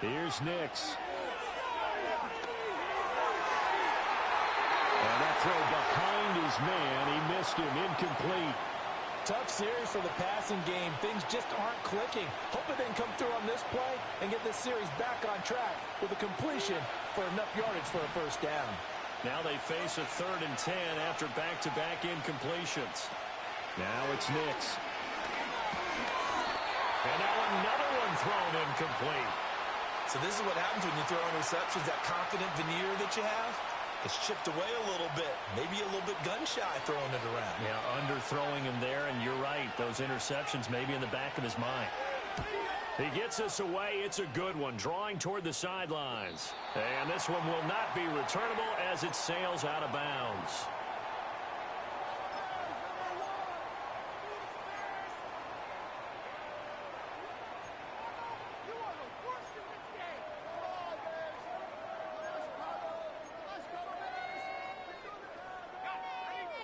Here's Nix. And that throw behind his man. He missed him. Incomplete. Tough series for the passing game. Things just aren't clicking. Hoping they can come through on this play and get this series back on track with a completion for enough yardage for a first down. Now they face a 3rd and 10 after back-to-back incompletions. Now it's Nix. And now another one thrown incomplete. So this is what happens when you throw interceptions. That confident veneer that you have, it's chipped away a little bit. Maybe a little bit gun-shy throwing it around. Yeah, underthrowing him there, and you're right. Those interceptions may be in the back of his mind. He gets us away. It's a good one, drawing toward the sidelines. And this one will not be returnable as it sails out of bounds.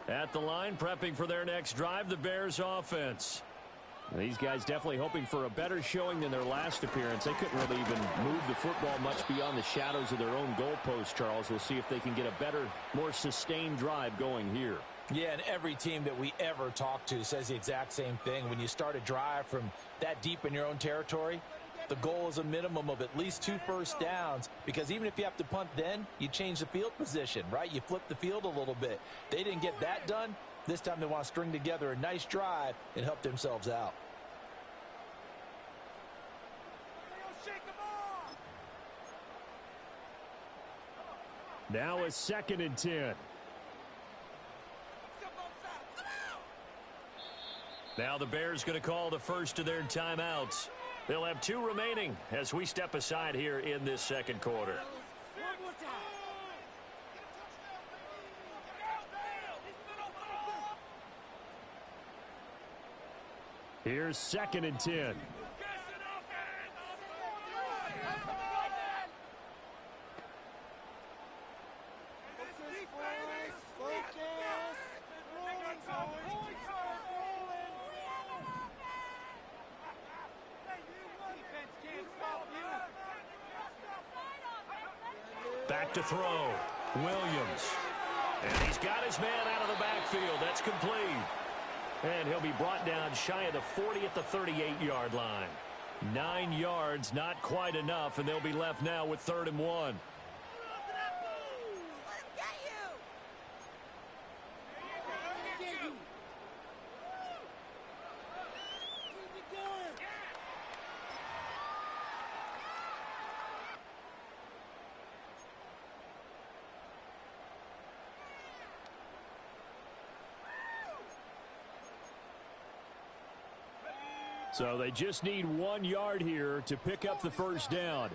At the line, prepping for their next drive, the Bears offense. These guys definitely hoping for a better showing than their last appearance. They couldn't really even move the football much beyond the shadows of their own goalpost, Charles. We'll see if they can get a better, more sustained drive going here. Yeah, and every team that we ever talk to says the exact same thing. When you start a drive from that deep in your own territory, the goal is a minimum of at least 2 first downs, because even if you have to punt then, you change the field position, right? You flip the field a little bit. They didn't get that done. This time they want to string together a nice drive and help themselves out. Now a 2nd and 10. Now the Bears going to call the first of their timeouts. They'll have 2 remaining as we step aside here in this second quarter. Here's 2nd and 10. Back to throw. Williams. And he's got his man out of the backfield. That's complete. And he'll be brought down shy of the 40 at the 38-yard line. 9 yards, not quite enough, and they'll be left now with 3rd and 1. So they just need 1 yard here to pick up the first down.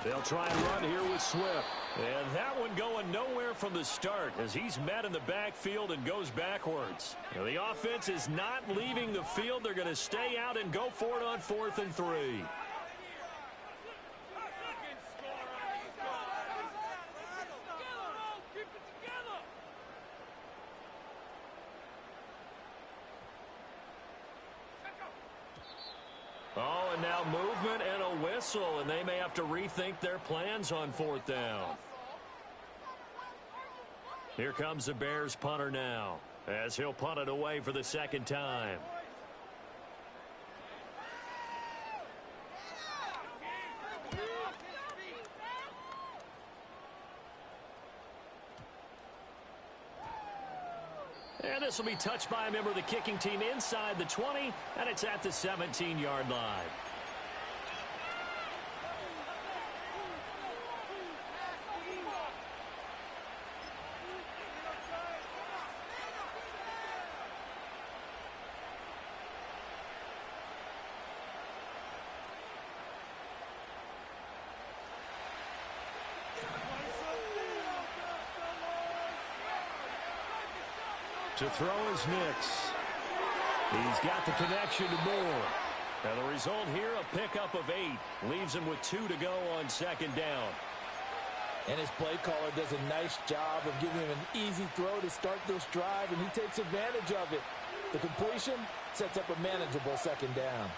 They'll try and run here with Swift. And that one going nowhere from the start as he's met in the backfield and goes backwards. Now, the offense is not leaving the field. They're going to stay out and go for it on 4th and 3. Oh, and now movement and a whistle, and they may have to rethink their plans on 4th down. Here comes the Bears punter now, as he'll punt it away for the 2nd time. And this will be touched by a member of the kicking team inside the 20, and it's at the 17-yard line. To throw is Nix. He's got the connection to Moore. Now the result here, a pickup of 8. Leaves him with 2 to go on 2nd down. And his play caller does a nice job of giving him an easy throw to start this drive, and he takes advantage of it. The completion sets up a manageable second down.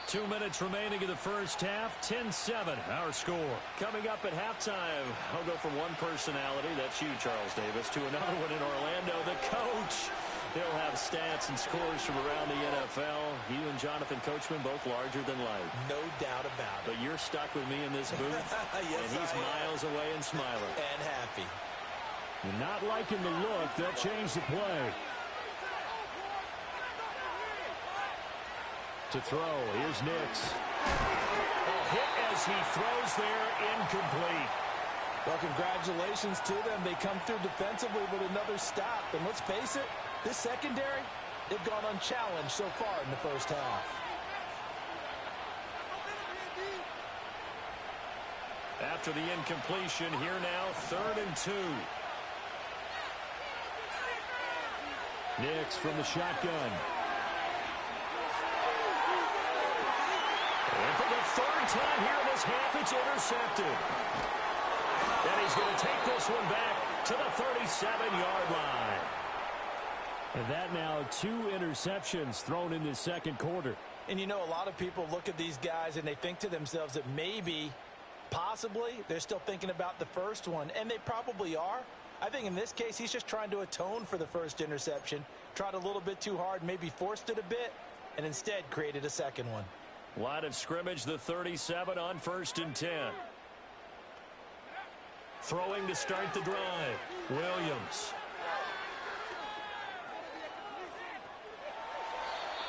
2 minutes remaining in the first half. 10-7, our score. Coming up at halftime, I'll go from one personality, that's you, Charles Davis, to another one in Orlando, the coach. He'll have stats and scores from around the NFL. You and Jonathan Coachman both larger than life. No doubt about it. But you're stuck with me in this booth, yes, and he's miles away and smiling. And happy. You're not liking the look. They'll change the play. To throw, here's Nix. A hit as he throws there, incomplete. Well, congratulations to them. They come through defensively with another stop. And let's face it, this secondary, they've gone unchallenged so far in the first half. After the incompletion, here now, 3rd and 2. Nix from the shotgun. And for the 3rd time here in this half, it's intercepted. And he's going to take this one back to the 37-yard line. And that now 2 interceptions thrown in this second quarter. And you know, a lot of people look at these guys and they think to themselves that maybe, possibly, they're still thinking about the first one. And they probably are. I think in this case, he's just trying to atone for the first interception. Tried a little bit too hard, maybe forced it a bit, and instead created a second one. Line of scrimmage, the 37 on 1st and 10. Throwing to start the drive, Williams.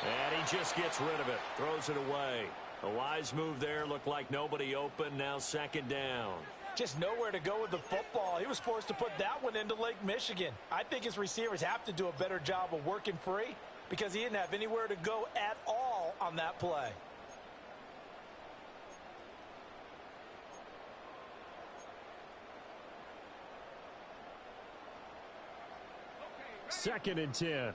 And he just gets rid of it, throws it away. A wise move there, looked like nobody open, now 2nd down. Just nowhere to go with the football. He was forced to put that one into Lake Michigan. I think his receivers have to do a better job of working free because he didn't have anywhere to go at all on that play. Second and 10.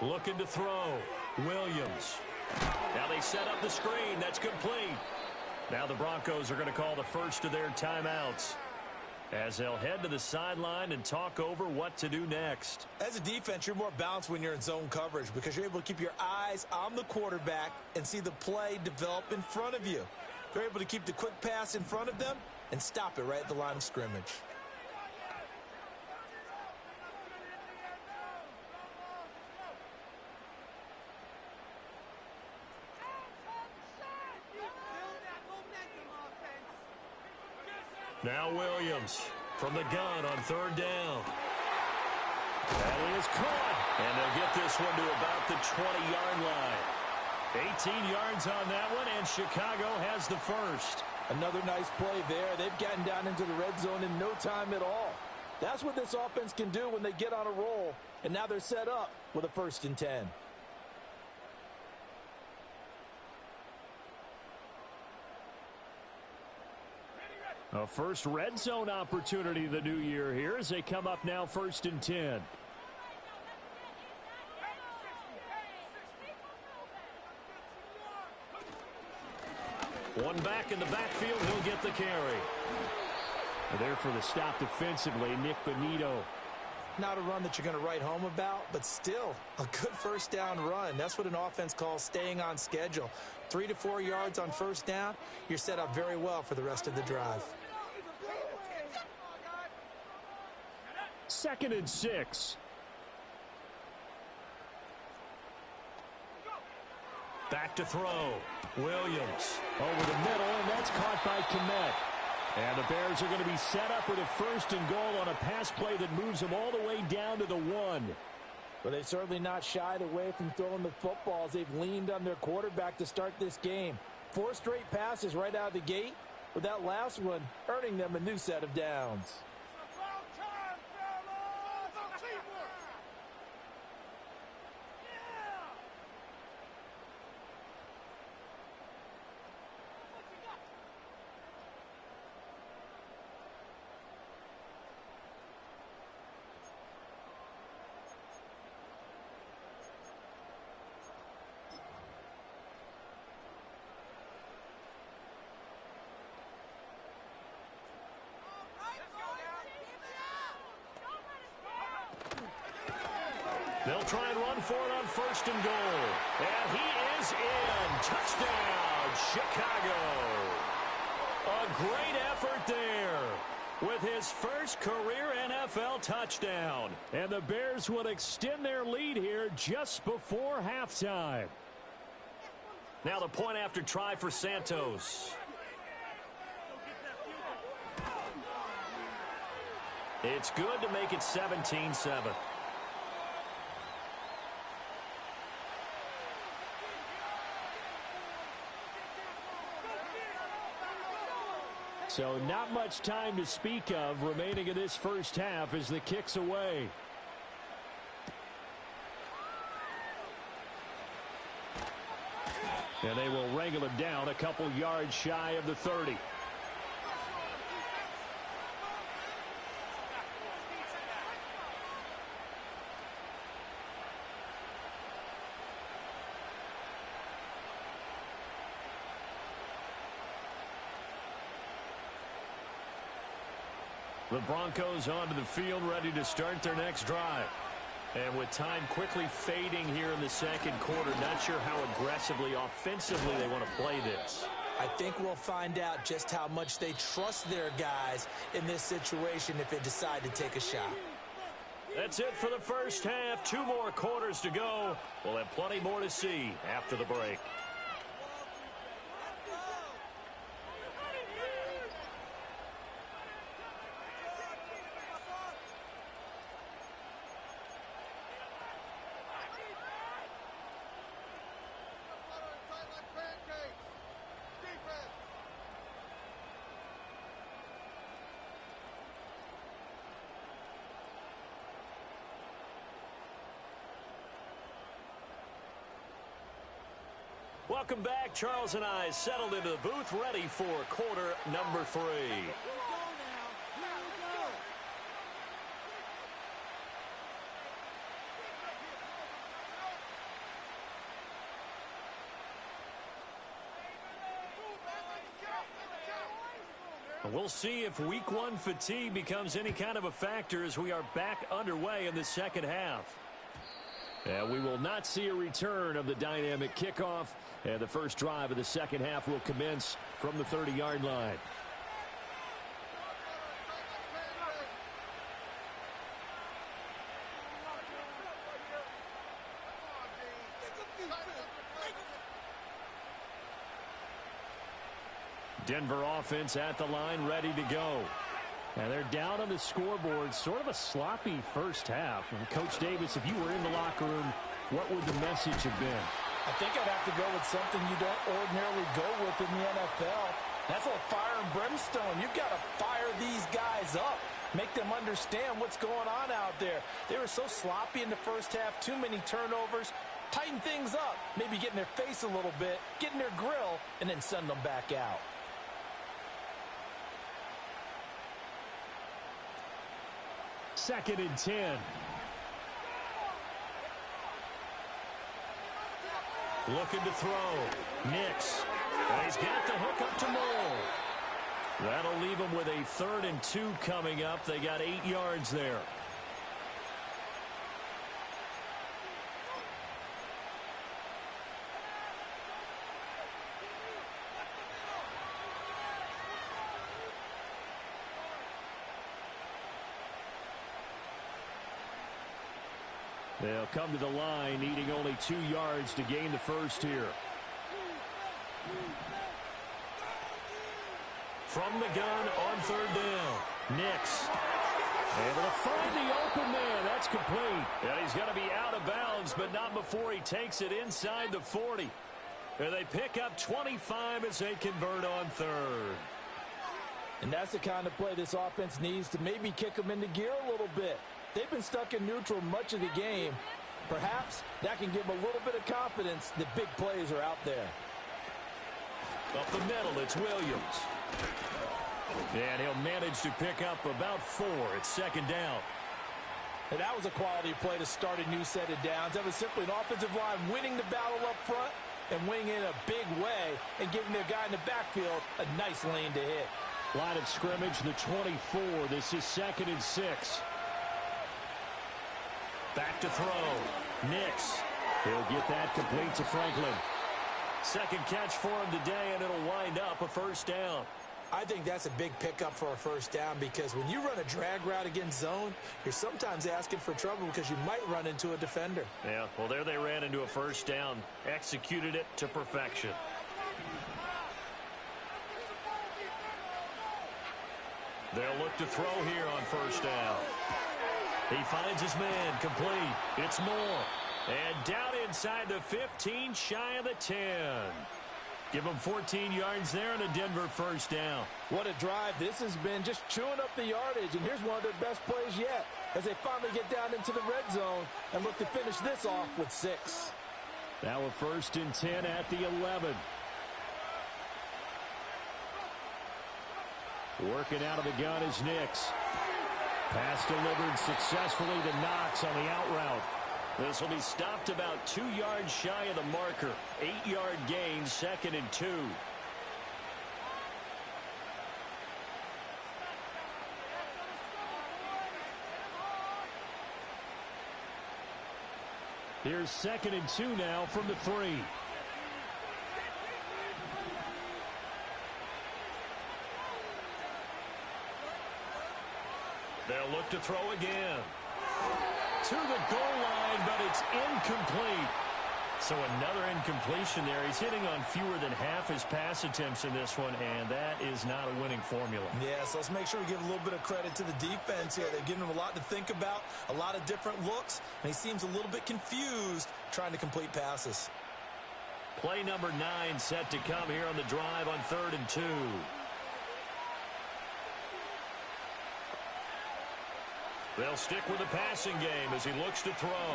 Looking to throw. Williams. Now they set up the screen. That's complete. Now the Broncos are going to call the first of their timeouts as they'll head to the sideline and talk over what to do next. As a defense, you're more balanced when you're in zone coverage because you're able to keep your eyes on the quarterback and see the play develop in front of you. They're able to keep the quick pass in front of them and stop it right at the line of scrimmage. Now Williams from the gun on 3rd down. That is caught. And they'll get this one to about the 20-yard line. 18 yards on that one, and Chicago has the first. Another nice play there. They've gotten down into the red zone in no time at all. That's what this offense can do when they get on a roll. And now they're set up with a 1st and 10. A first red zone opportunity the new year here as they come up now 1st and 10. One back in the backfield, he'll get the carry. There for the stop defensively, Nick Bonito. Not a run that you're going to write home about, but still a good 1st down run. That's what an offense calls staying on schedule. 3 to 4 yards on 1st down, you're set up very well for the rest of the drive. 2nd and 6. Back to throw. Williams over the middle, and that's caught by Kmet. And the Bears are going to be set up with a 1st and goal on a pass play that moves them all the way down to the 1. But they've certainly not shied away from throwing the footballs. They've leaned on their quarterback to start this game. 4 straight passes right out of the gate, with that last one earning them a new set of downs. They'll try and run for it on 1st and goal. And he is in. Touchdown, Chicago. A great effort there with his first career NFL touchdown. And the Bears would extend their lead here just before halftime. Now the point after try for Santos. It's good to make it 17-7. So not much time to speak of remaining in this first half as the kick's away. And they will wrangle him down a couple yards shy of the 30. The Broncos onto the field, ready to start their next drive. And with time quickly fading here in the second quarter, not sure how aggressively, offensively they want to play this. I think we'll find out just how much they trust their guys in this situation if they decide to take a shot. That's it for the first half. 2 more quarters to go. We'll have plenty more to see after the break. Welcome back. Charles and I settled into the booth, ready for quarter number 3. We'll see if week 1 fatigue becomes any kind of a factor as we are back underway in the second half. And we will not see a return of the dynamic kickoff. And the first drive of the second half will commence from the 30-yard line. Denver offense at the line, ready to go. And they're down on the scoreboard. Sort of a sloppy first half. And Coach Davis, if you were in the locker room, what would the message have been? I think I'd have to go with something you don't ordinarily go with in the NFL. That's like fire and brimstone. You've got to fire these guys up. Make them understand what's going on out there. They were so sloppy in the first half. Too many turnovers. Tighten things up. Maybe get in their face a little bit. Get in their grill. And then send them back out. Second and 10. Looking to throw. Nix. And he's got the hook up to Moore. That'll leave him with a 3rd and 2 coming up. They got 8 yards there. They'll come to the line, needing only 2 yards to gain the first here. From the gun on 3rd down. Nix. Able to find the open man. That's complete. And he's going to be out of bounds, but not before he takes it inside the 40. And they pick up 25 as they convert on 3rd. And that's the kind of play this offense needs to maybe kick them into gear a little bit. They've been stuck in neutral much of the game. Perhaps that can give them a little bit of confidence that big plays are out there. Up the middle, it's Williams. And he'll manage to pick up about 4. It's 2nd down. And that was a quality play to start a new set of downs. That was simply an offensive line winning the battle up front and winning in a big way and giving their guy in the backfield a nice lane to hit. Line of scrimmage, the 24. This is 2nd and 6. Back to throw. Nix. He'll get that complete to Franklin. Second catch for him today, and it'll wind up a first down. I think that's a big pickup for a first down because when you run a drag route against zone, you're sometimes asking for trouble because you might run into a defender. Yeah, well, there they ran into a first down. Executed it to perfection. They'll look to throw here on first down. He finds his man, complete. It's Moore. And down inside the 15, shy of the 10. Give him 14 yards there and a Denver first down. What a drive this has been, just chewing up the yardage. And here's one of their best plays yet as they finally get down into the red zone and look to finish this off with 6. Now a 1st and 10 at the 11. Working out of the gun is Nix. Pass delivered successfully to Knox on the out route. This will be stopped about 2 yards shy of the marker. 8-yard gain, 2nd and 2. Here's 2nd and 2 now from the 3. They'll look to throw again. To the goal line, but it's incomplete. So another incompletion there. He's hitting on fewer than half his pass attempts in this one, and that is not a winning formula. Yeah, so let's make sure we give a little bit of credit to the defense here. They've given him a lot to think about, a lot of different looks, and he seems a little bit confused trying to complete passes. Play number 9 set to come here on the drive on 3rd and 2. They'll stick with the passing game as he looks to throw.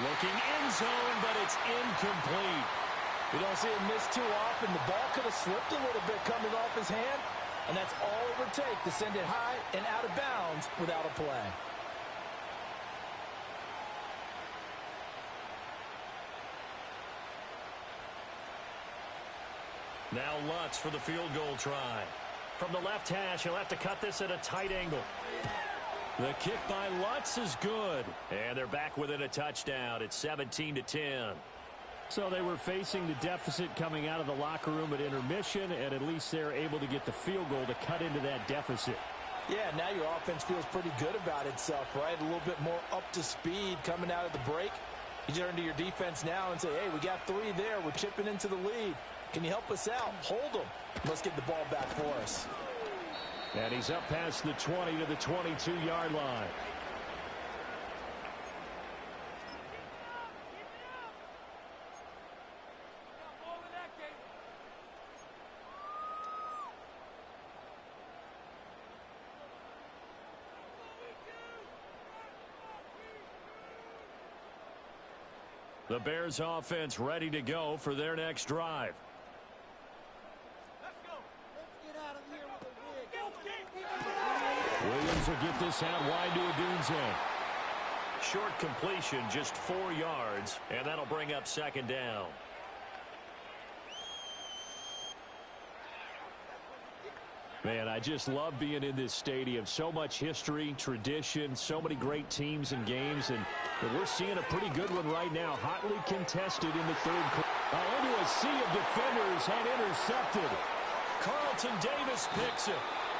Looking end zone, but it's incomplete. You don't see him miss too often. The ball could have slipped a little bit coming off his hand, and that's all it would take to send it high and out of bounds without a play. Now Lutz for the field goal try. From the left hash, he'll have to cut this at a tight angle. The kick by Lutz is good. And they're back within a touchdown. It's 17-10. So they were facing the deficit coming out of the locker room at intermission, and at least they're able to get the field goal to cut into that deficit. Yeah, now your offense feels pretty good about itself, right? A little bit more up to speed coming out of the break. You turn to your defense now and say, hey, we got 3 there. We're chipping into the lead. Can you help us out? Hold them. Let's get the ball back for us. And he's up past the 20 to the 22-yard line. The Bears offense ready to go for their next drive. Williams will get this out wide to Odunze. Short completion, just 4 yards, and that'll bring up 2nd down. Man, I just love being in this stadium. So much history, tradition, so many great teams and games, and we're seeing a pretty good one right now. Hotly contested in the 3rd quarter. Into a sea of defenders and intercepted. Carlton Davis picks it.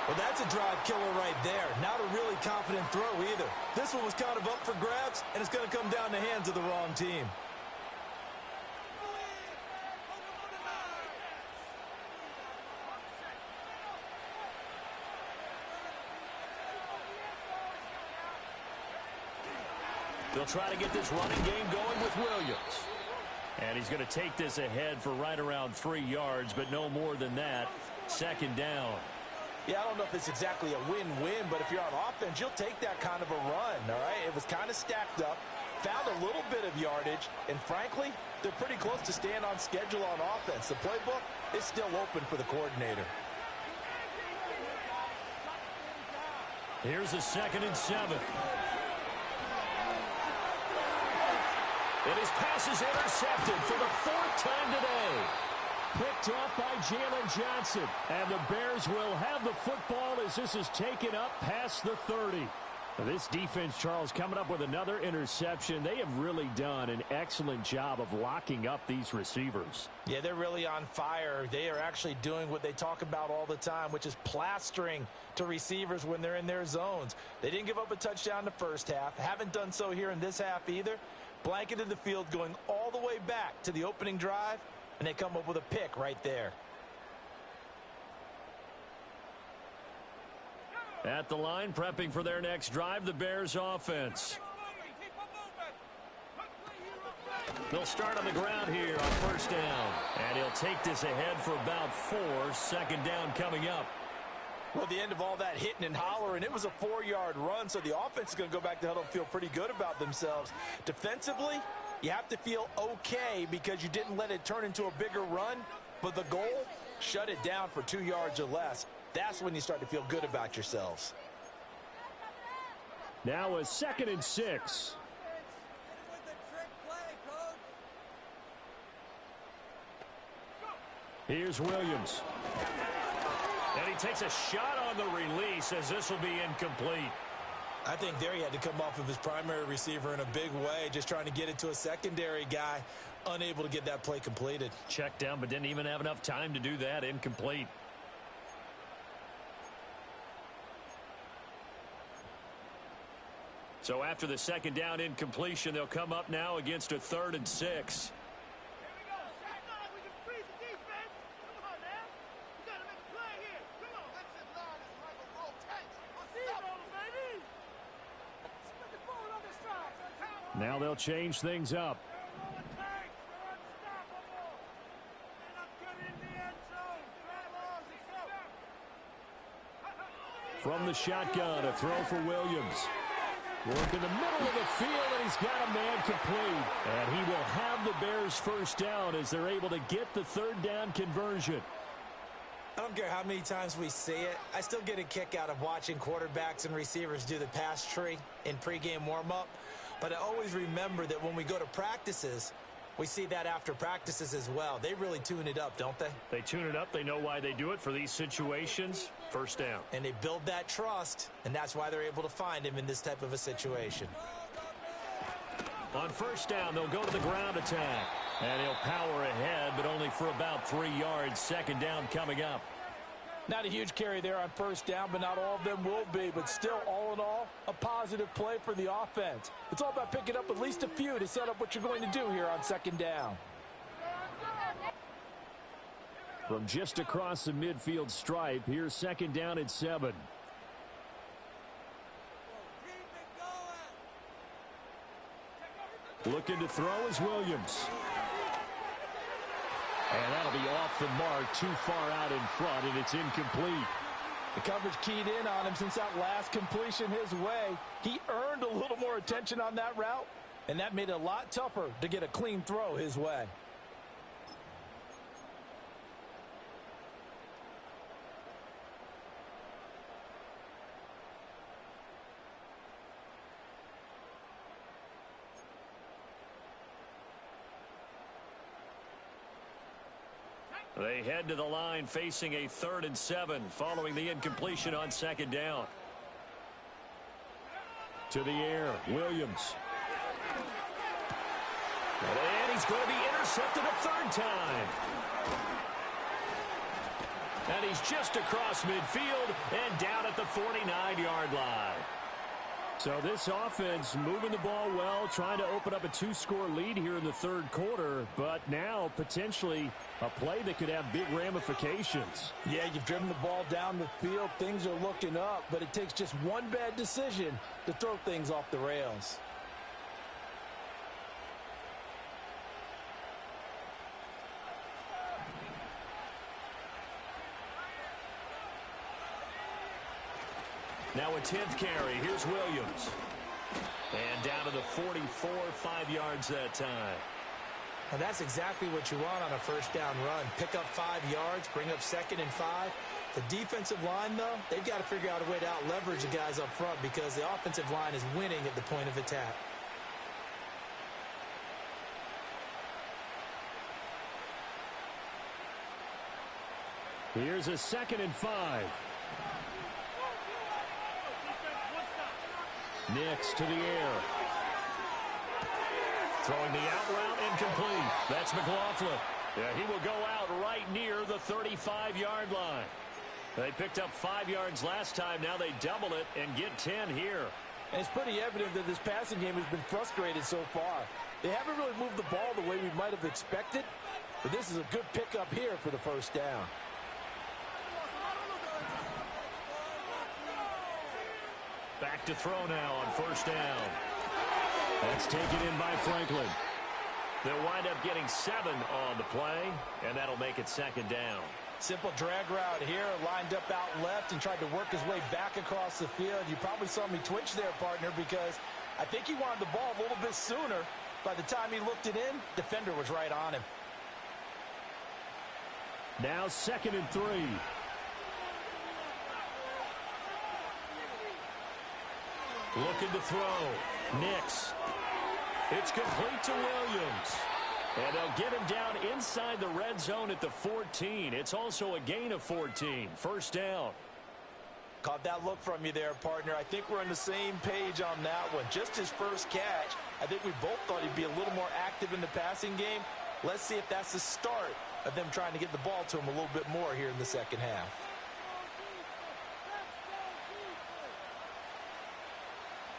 Well, that's a drive killer right there. Not a really confident throw either. This one was kind of up for grabs, and it's going to come down the hands of the wrong team. They'll try to get this running game going with Williams. And he's going to take this ahead for right around 3 yards, but no more than that. 2nd down. Yeah, I don't know if it's exactly a win-win, but if you're on offense, you'll take that kind of a run, all right? It was kind of stacked up, found a little bit of yardage, and frankly, they're pretty close to staying on schedule on offense. The playbook is still open for the coordinator. Here's a 2nd and 7. And his pass is intercepted for the 4th time today. Picked up by Jalen Johnson. And the Bears will have the football as this is taken up past the 30. This defense, Charles, coming up with another interception. They have really done an excellent job of locking up these receivers. Yeah, they're really on fire. They are actually doing what they talk about all the time, which is plastering to receivers when they're in their zones. They didn't give up a touchdown in the first half. Haven't done so here in this half either. Blanketed the field going all the way back to the opening drive, and they come up with a pick right there. At the line, prepping for their next drive, the Bears offense. They'll start on the ground here on first down. And he'll take this ahead for about 4. Second down coming up. Well, the end of all that hitting and hollering, it was a 4-yard run, so the offense is going to go back to huddle and feel pretty good about themselves. Defensively, you have to feel okay because you didn't let it turn into a bigger run, but the goal, shut it down for 2 yards or less. That's when you start to feel good about yourselves. Now a 2nd and 6. Here's Williams. And he takes a shot on the release as this will be incomplete. I think there he had to come off of his primary receiver in a big way, just trying to get it to a secondary guy, unable to get that play completed. Checked down, but didn't even have enough time to do that. Incomplete. So after the second down incompletion, they'll come up now against a 3rd and 6. Now they'll change things up. From the shotgun, a throw for Williams. Work in the middle of the field, and he's got a man complete. And he will have the Bears first down as they're able to get the 3rd down conversion. I don't care how many times we see it. I still get a kick out of watching quarterbacks and receivers do the pass tree in pregame warm-up. But I always remember that when we go to practices, we see that after practices as well. They really tune it up, don't they? They tune it up. They know why they do it for these situations. First down. And they build that trust, and that's why they're able to find him in this type of a situation. On first down, they'll go to the ground attack. And he'll power ahead, but only for about 3 yards. Second down coming up. Not a huge carry there on first down, but not all of them will be. But still, all in all, a positive play for the offense. It's all about picking up at least a few to set up what you're going to do here on second down. From just across the midfield stripe, here's second down at 7. Looking to throw is Williams. And that'll be off the mark, too far out in front, and it's incomplete. The coverage keyed in on him since that last completion his way. He earned a little more attention on that route, and that made it a lot tougher to get a clean throw his way. They head to the line facing a 3rd and 7 following the incompletion on second down. To the air, Williams. And he's going to be intercepted a 3rd time. And he's just across midfield and down at the 49-yard line. So this offense moving the ball well, trying to open up a 2-score lead here in the 3rd quarter, but now potentially a play that could have big ramifications. Yeah, you've driven the ball down the field. Things are looking up, but it takes just one bad decision to throw things off the rails. Now a 10th carry. Here's Williams. And down to the 44, 5 yards that time. Now that's exactly what you want on a first down run. Pick up 5 yards, bring up 2nd and 5. The defensive line, though, they've got to figure out a way to out-leverage the guys up front because the offensive line is winning at the point of attack. Here's a 2nd and 5. Nicks to the air. Throwing the out route incomplete. That's McLaughlin. Yeah, he will go out right near the 35-yard line. They picked up 5 yards last time. Now they double it and get 10 here. And it's pretty evident that this passing game has been frustrated so far. They haven't really moved the ball the way we might have expected, but this is a good pickup here for the first down. Back to throw now on first down. That's taken in by Franklin. They'll wind up getting 7 on the play, and that'll make it second down. Simple drag route here, lined up out left and tried to work his way back across the field. You probably saw me twitch there, partner, because I think he wanted the ball a little bit sooner. By the time he looked it in, defender was right on him. Now 2nd and 3. Looking to throw. Nicks. It's complete to Williams. And they'll get him down inside the red zone at the 14. It's also a gain of 14. First down. Caught that look from you there, partner. I think we're on the same page on that one. Just his first catch. I think we both thought he'd be a little more active in the passing game. Let's see if that's the start of them trying to get the ball to him a little bit more here in the second half.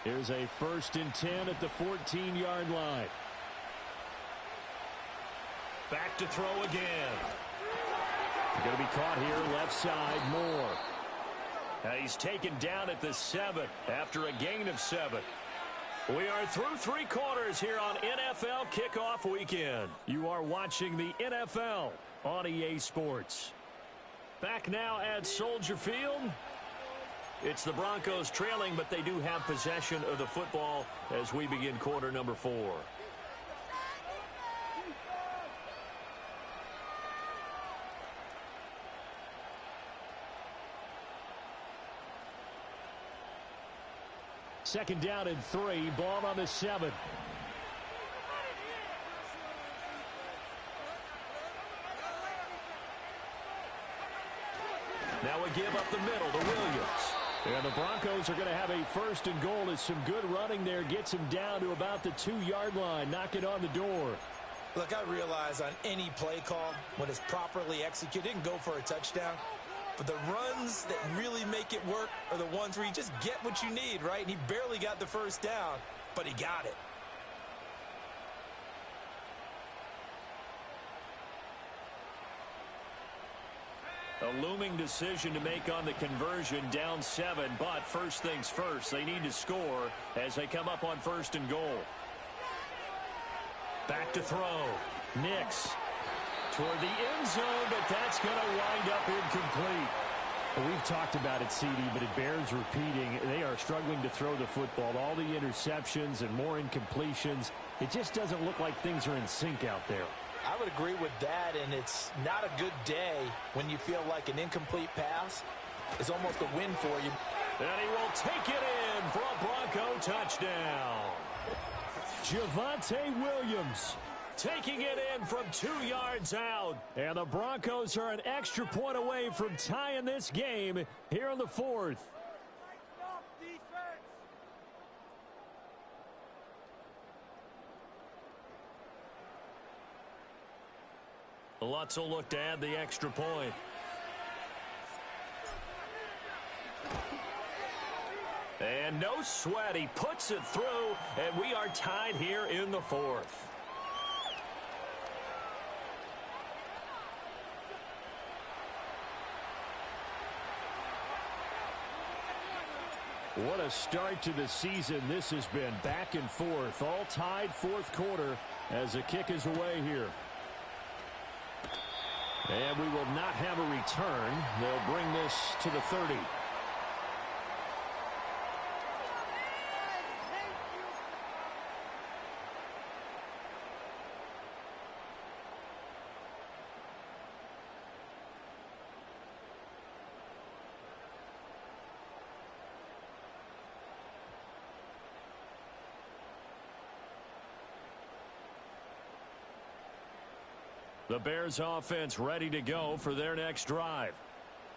Here's a 1st and 10 at the 14-yard line. Back to throw again. Going to be caught here left side, Moore. Now he's taken down at the 7 after a gain of 7. We are through 3 quarters here on NFL Kickoff Weekend. You are watching the NFL on EA Sports. Back now at Soldier Field. It's the Broncos trailing, but they do have possession of the football as we begin quarter number 4. Second down and 3, ball on the 7. Now we give up the middle to Williams. And the Broncos are going to have a 1st and goal as some good running there gets him down to about the 2-yard line, knocking on the door. Look, I realize on any play call, when it's properly executed, it can go for a touchdown. But the runs that really make it work are the ones where you just get what you need, right? And he barely got the first down, but he got it. A looming decision to make on the conversion, down 7. But first things first, they need to score as they come up on 1st and goal. Back to throw. Nicks. Toward the end zone, but that's going to wind up incomplete. We've talked about it, CD, but it bears repeating. They are struggling to throw the football. All the interceptions and more incompletions. It just doesn't look like things are in sync out there. I would agree with that, and it's not a good day when you feel like an incomplete pass is almost a win for you. And he will take it in for a Bronco touchdown. Javonte Williams taking it in from 2 yards out. And the Broncos are an extra point away from tying this game here in the 4th. Lutz will look to add the extra point. And no sweat. He puts it through, and we are tied here in the 4th. What a start to the season this has been. Back and forth, all tied 4th quarter as the kick is away here. And we will not have a return. They'll bring this to the 30. The Bears offense ready to go for their next drive.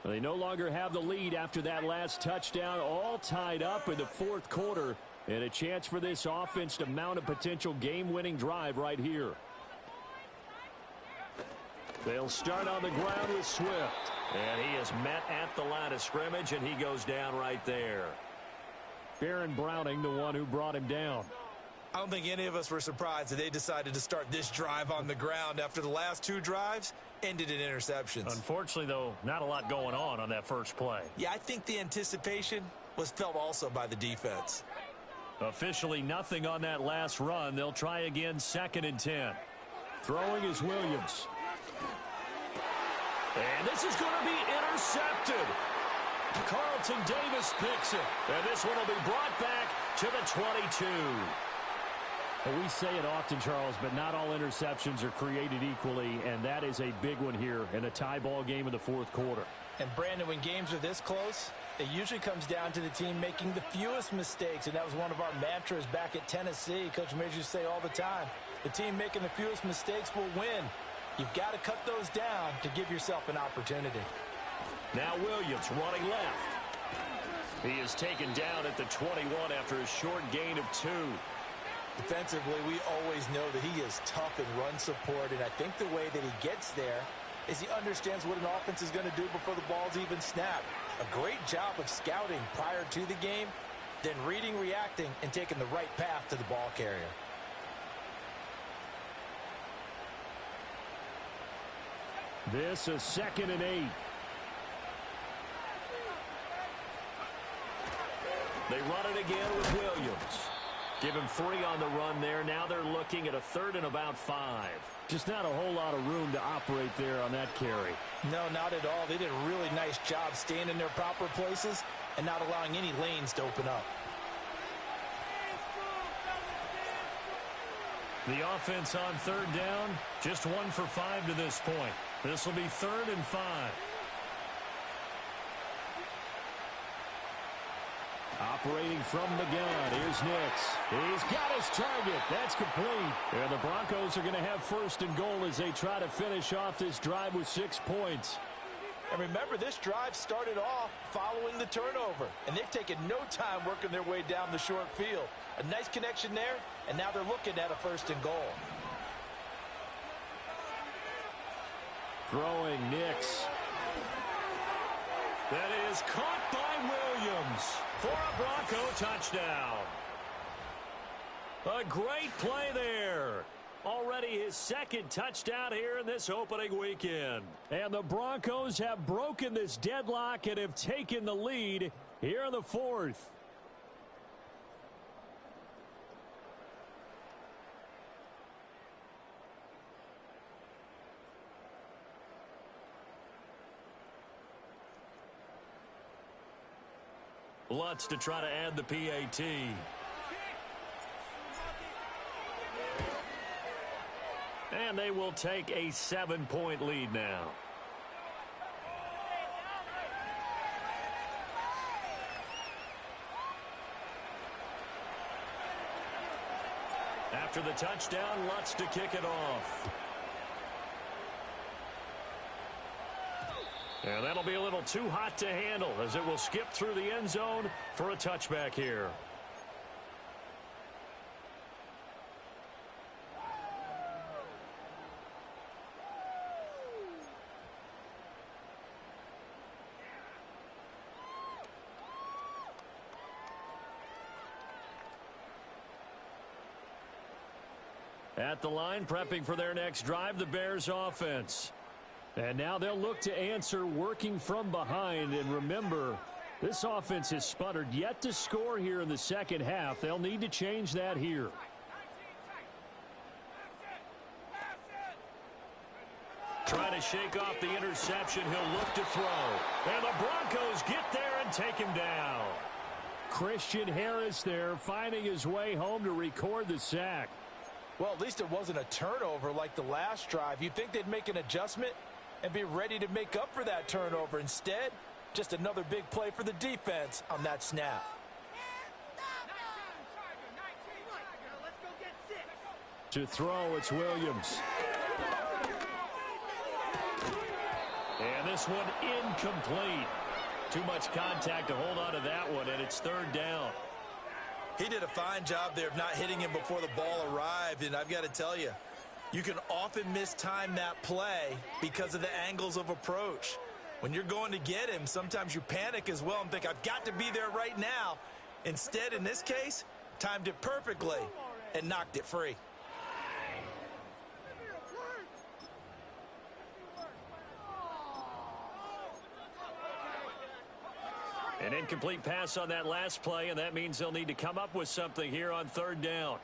They no longer have the lead after that last touchdown, all tied up in the 4th quarter. And a chance for this offense to mount a potential game-winning drive right here. They'll start on the ground with Swift. And he is met at the line of scrimmage, and he goes down right there. Baron Browning, the one who brought him down. I don't think any of us were surprised that they decided to start this drive on the ground after the last two drives ended in interceptions. Unfortunately, though, not a lot going on that first play. Yeah, I think the anticipation was felt also by the defense. Officially nothing on that last run. They'll try again, 2nd and 10. Throwing is Williams. And this is going to be intercepted. Carlton Davis picks it. And this one will be brought back to the 22. Well, we say it often, Charles, but not all interceptions are created equally, and that is a big one here in a tie ball game in the fourth quarter. And, Brandon, when games are this close, it usually comes down to the team making the fewest mistakes, and that was one of our mantras back at Tennessee. Coach Major used to say all the time, the team making the fewest mistakes will win. You've got to cut those down to give yourself an opportunity. Now Williams running left. He is taken down at the 21 after a short gain of 2. Defensively, we always know that he is tough in run support, and I think the way that he gets there is he understands what an offense is going to do before the ball's even snapped. A great job of scouting prior to the game, then reading, reacting, and taking the right path to the ball carrier. This is 2nd and 8. They run it again with Williams. Give him 3 on the run there. Now they're looking at a 3rd and about 5. Just not a whole lot of room to operate there on that carry. No, not at all. They did a really nice job staying in their proper places and not allowing any lanes to open up. The offense on 3rd down, just 1 for 5 to this point. This will be 3rd and 5. Operating from the gun, here's Nix. He's got his target. That's complete. And the Broncos are going to have 1st and goal as they try to finish off this drive with 6 points. And remember, this drive started off following the turnover. And they've taken no time working their way down the short field. A nice connection there, and now they're looking at a 1st and goal. Throwing Nix. That is caught by Williams for a Bronco touchdown. A great play there. Already his 2nd touchdown here in this opening weekend. And the Broncos have broken this deadlock and have taken the lead here in the 4th. Lutz to try to add the PAT. And they will take a 7-point lead now. After the touchdown, Lutz to kick it off. And that'll be a little too hot to handle as it will skip through the end zone for a touchback here. At the line, prepping for their next drive, the Bears offense. And now they'll look to answer working from behind. And remember, this offense has sputtered yet to score here in the second half. They'll need to change that here. Trying to shake off the interception. He'll look to throw. And the Broncos get there and take him down. Christian Harris there finding his way home to record the sack. Well, at least it wasn't a turnover like the last drive. You'd think they'd make an adjustment and be ready to make up for that turnover. Instead, just another big play for the defense on that snap. To throw, it's Williams. And this one incomplete. Too much contact to hold on to that one, and it's 3rd down. He did a fine job there of not hitting him before the ball arrived, and I've got to tell you, you can often mistime that play because of the angles of approach. When you're going to get him, sometimes you panic as well and think, I've got to be there right now. Instead, in this case, timed it perfectly and knocked it free. An incomplete pass on that last play, and that means they'll need to come up with something here on third down.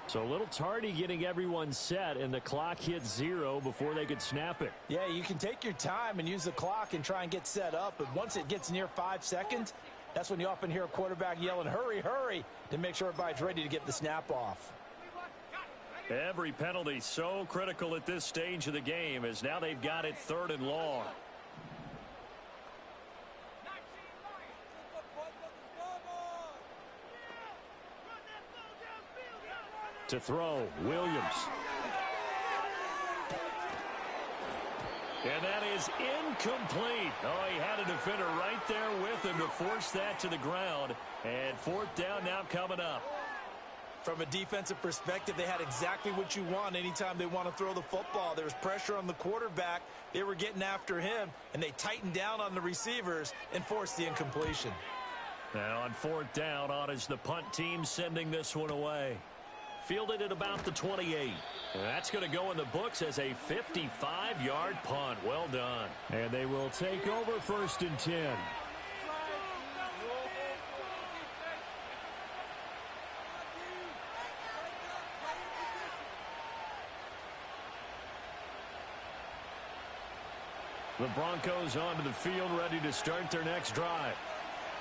So a little tardy getting everyone set, and the clock hit 0 before they could snap it. Yeah, you can take your time and use the clock and try and get set up, but once it gets near 5 seconds, that's when you often hear a quarterback yelling, hurry, hurry, to make sure everybody's ready to get the snap off. Every penalty so critical at this stage of the game, as now they've got it 3rd and long. To throw, Williams. And that is incomplete. Oh, he had a defender right there with him to force that to the ground. And 4th down now coming up. From a defensive perspective, they had exactly what you want anytime they want to throw the football. There was pressure on the quarterback. They were getting after him, and they tightened down on the receivers and forced the incompletion. Now on 4th down, on is the punt team sending this one away. Fielded at about the 28. And that's going to go in the books as a 55-yard punt. Well done. And they will take over 1st and 10. The Broncos onto the field, ready to start their next drive.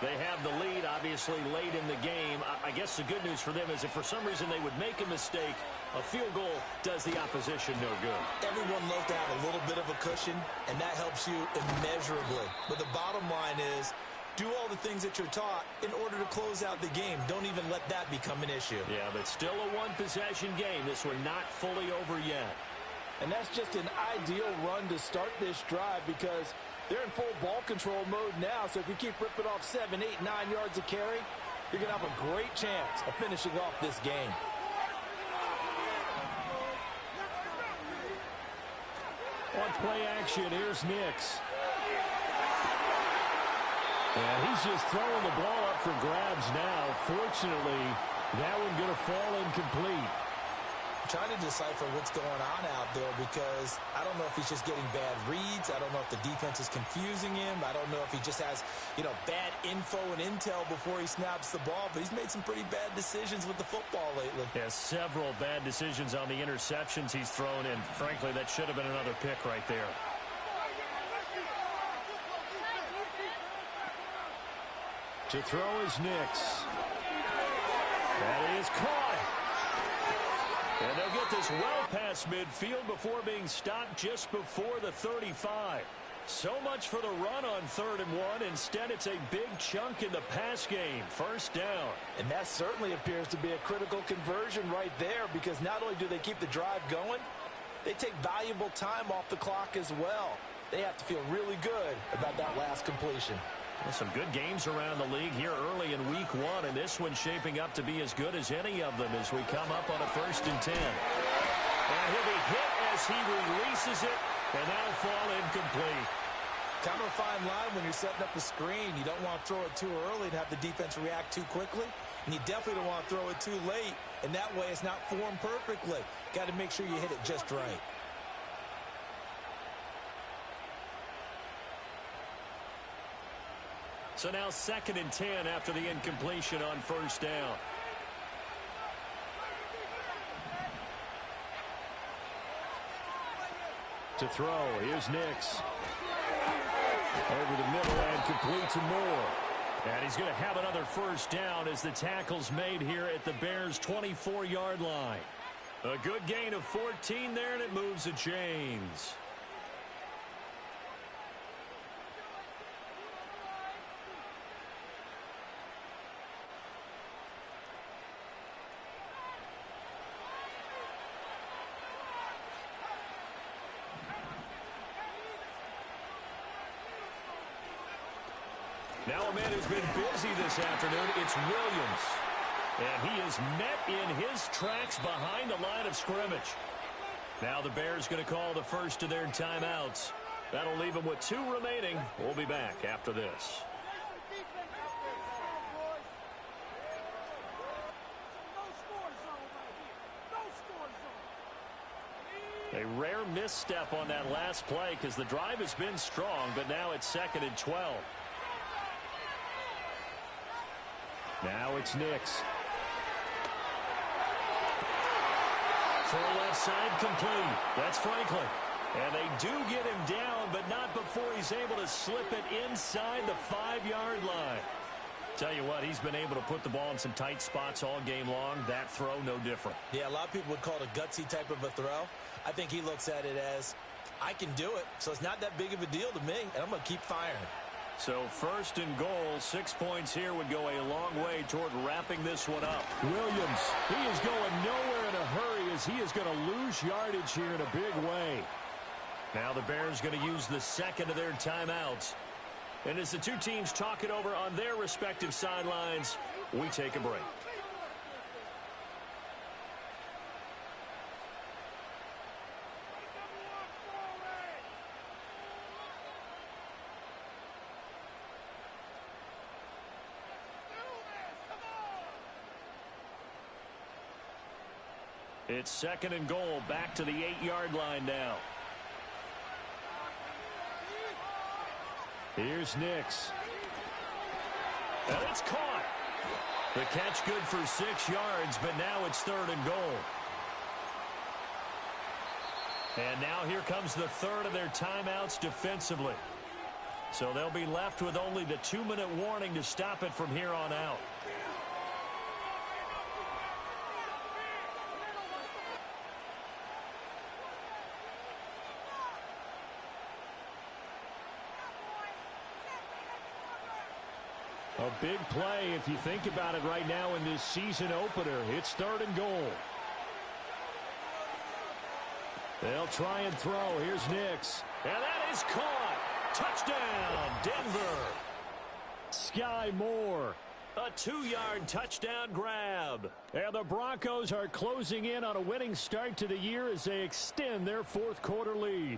They have the lead, obviously, late in the game. I guess the good news for them is if for some reason they would make a mistake, a field goal does the opposition no good. Everyone loves to have a little bit of a cushion, and that helps you immeasurably. But the bottom line is, do all the things that you're taught in order to close out the game. Don't even let that become an issue. Yeah, but still a one-possession game. This one not fully over yet. And that's just an ideal run to start this drive because they're in full ball control mode now, so if you keep ripping off 7, 8, 9 yards of carry, you're going to have a great chance of finishing off this game. On play action, here's Nix. And he's just throwing the ball up for grabs now. Fortunately, that one going to fall incomplete. Trying to decipher what's going on out there because I don't know if he's just getting bad reads. I don't know if the defense is confusing him. I don't know if he just has, bad info and intel before he snaps the ball. But he's made some pretty bad decisions with the football lately. Yeah, several bad decisions on the interceptions he's thrown, and frankly, that should have been another pick right there. To throw is Nix. That is caught. And they'll get this well past midfield before being stopped just before the 35. So much for the run on 3rd and 1. Instead, it's a big chunk in the pass game. 1st down. And that certainly appears to be a critical conversion right there because not only do they keep the drive going, they take valuable time off the clock as well. They have to feel really good about that last completion. Well, some good games around the league here early in week 1, and this one's shaping up to be as good as any of them as we come up on a 1st and 10. And he'll be hit as he releases it, and that'll fall incomplete. Kind of a fine line when you're setting up a screen. You don't want to throw it too early and have the defense react too quickly, and you definitely don't want to throw it too late, and that way it's not formed perfectly. Got to make sure you hit it just right. So now 2nd and 10 after the incompletion on 1st down. To throw, here's Nix. Over the middle and complete to Moore. And he's going to have another 1st down as the tackle's made here at the Bears' 24-yard line. A good gain of 14 there, and it moves the chains. Now a man who's been busy this afternoon, it's Williams. And he is met in his tracks behind the line of scrimmage. Now the Bears going to call the first of their timeouts. That'll leave them with 2 remaining. We'll be back after this. A rare misstep on that last play because the drive has been strong, but now it's 2nd and 12. Now it's Nix. Full left side complete. That's Franklin. And they do get him down, but not before he's able to slip it inside the 5-yard line. Tell you what, he's been able to put the ball in some tight spots all game long. That throw, no different. Yeah, a lot of people would call it a gutsy type of a throw. I think he looks at it as, I can do it, so it's not that big of a deal to me, and I'm going to keep firing. So 1st and goal, 6 points here would go a long way toward wrapping this one up. Williams, he is going nowhere in a hurry as he is going to lose yardage here in a big way. Now the Bears going to use the 2nd of their timeouts. And as the 2 teams talk it over on their respective sidelines, we take a break. It's 2nd and goal, back to the 8-yard line now. Here's Nix. And it's caught. The catch good for 6 yards, but now it's 3rd and goal. And now here comes the 3rd of their timeouts defensively. So they'll be left with only the 2-minute warning to stop it from here on out. A big play if you think about it right now in this season opener. It's 3rd and goal. They'll try and throw. Here's Nix. And that is caught. Touchdown, Denver. Sky Moore. A 2-yard touchdown grab. And the Broncos are closing in on a winning start to the year as they extend their 4th quarter lead.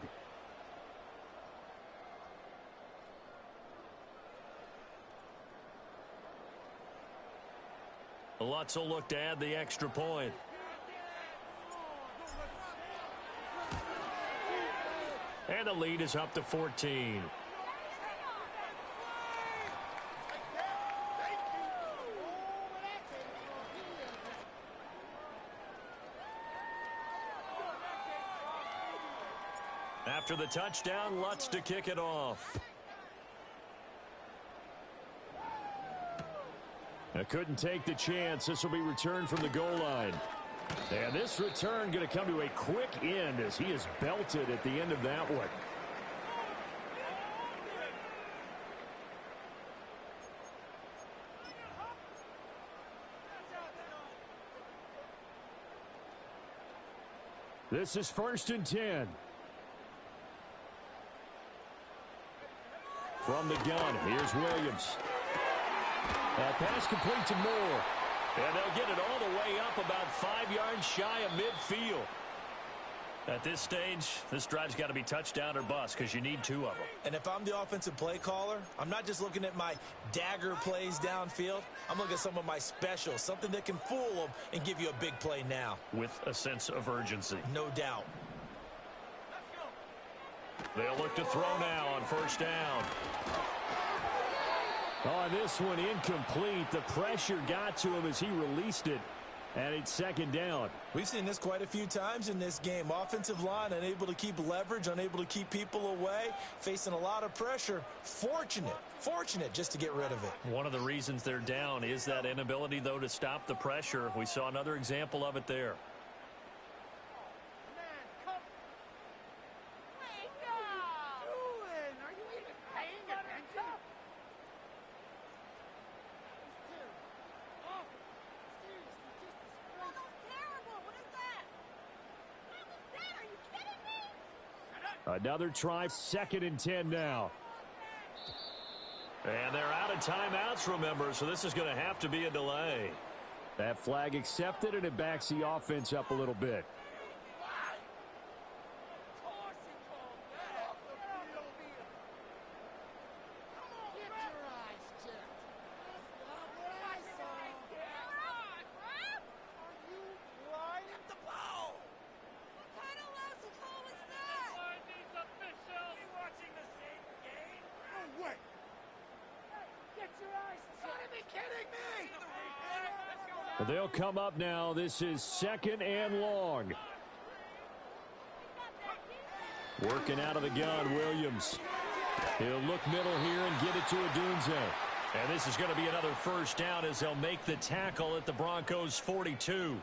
Lutz will look to add the extra point. And the lead is up to 14. After the touchdown, Lutz to kick it off. I couldn't take the chance. This will be returned from the goal line. And this return going to come to a quick end as he is belted at the end of that one. This is 1st and 10. From the gun, here's Williams. That pass complete to Moore. And they'll get it all the way up about 5 yards shy of midfield. At this stage, this drive's got to be touchdown or bust because you need 2 of them. And if I'm the offensive play caller, I'm not just looking at my dagger plays downfield. I'm looking at some of my specials, something that can fool them and give you a big play now. With a sense of urgency. No doubt. They'll look to throw now on 1st down. On this one, incomplete. The pressure got to him as he released it, and it's 2nd down. We've seen this quite a few times in this game. Offensive line unable to keep leverage, unable to keep people away, facing a lot of pressure. Fortunate just to get rid of it. One of the reasons they're down is that inability, though, to stop the pressure. We saw another example of it there. Another try, 2nd and 10 now. And they're out of timeouts, remember, so this is going to have to be a delay. That flag accepted, and it backs the offense up a little bit. They'll come up now. This is 2nd and long. Working out of the gun, Williams. He'll look middle here and get it to Odunze. And this is going to be another first down as they'll make the tackle at the Broncos' 42.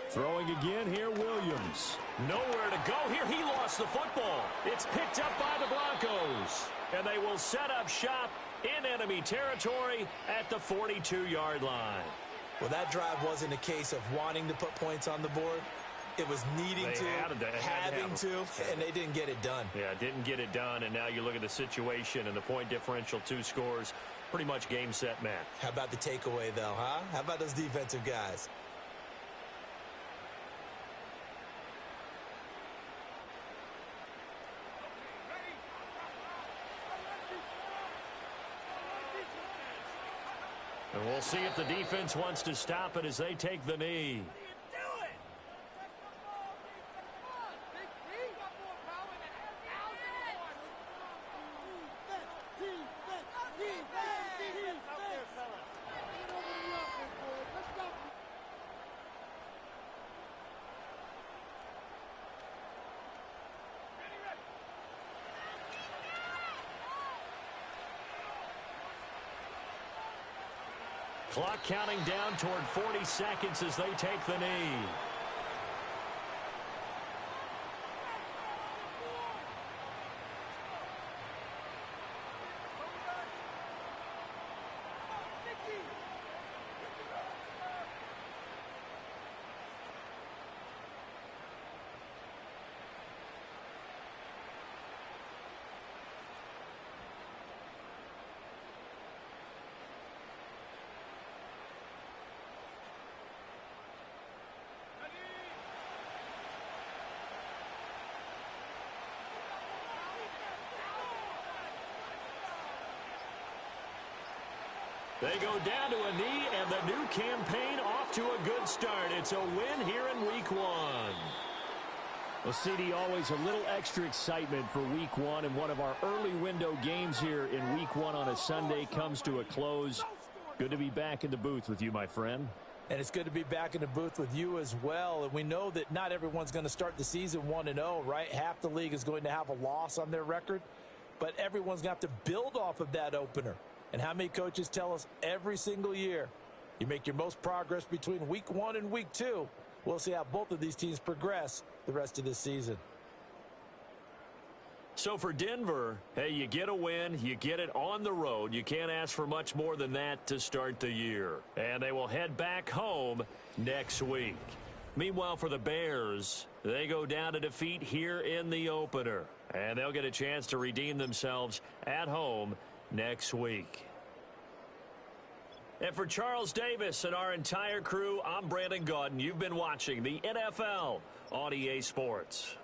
Throwing again here, Williams. Nowhere to go here. He lost the football. It's picked up by the Broncos. And they will set up shop in enemy territory at the 42-yard line. Well, that drive wasn't a case of wanting to put points on the board. It was needing having to, and they didn't get it done. Yeah, didn't get it done, and now you look at the situation and the point differential, 2 scores, pretty much game, set, match. How about the takeaway, though, huh? How about those defensive guys? And we'll see if the defense wants to stop it as they take the knee. Clock counting down toward 40 seconds as they take the knee. They go down to a knee, and the new campaign off to a good start. It's a win here in Week 1. Well, CD, always a little extra excitement for Week 1, and one of our early window games here in Week 1 on a Sunday comes to a close. Good to be back in the booth with you, my friend. And it's good to be back in the booth with you as well. And we know that not everyone's going to start the season 1-0, right? Half the league is going to have a loss on their record, but everyone's going to have to build off of that opener. And how many coaches tell us every single year, you make your most progress between Week 1 and Week 2. We'll see how both of these teams progress the rest of this season. So for Denver, hey, you get a win, you get it on the road. You can't ask for much more than that to start the year. And they will head back home next week. Meanwhile, for the Bears, they go down to defeat here in the opener. And they'll get a chance to redeem themselves at home next week. And for Charles Davis and our entire crew, I'm Brandon Gaudin. You've been watching the NFL on EA Sports.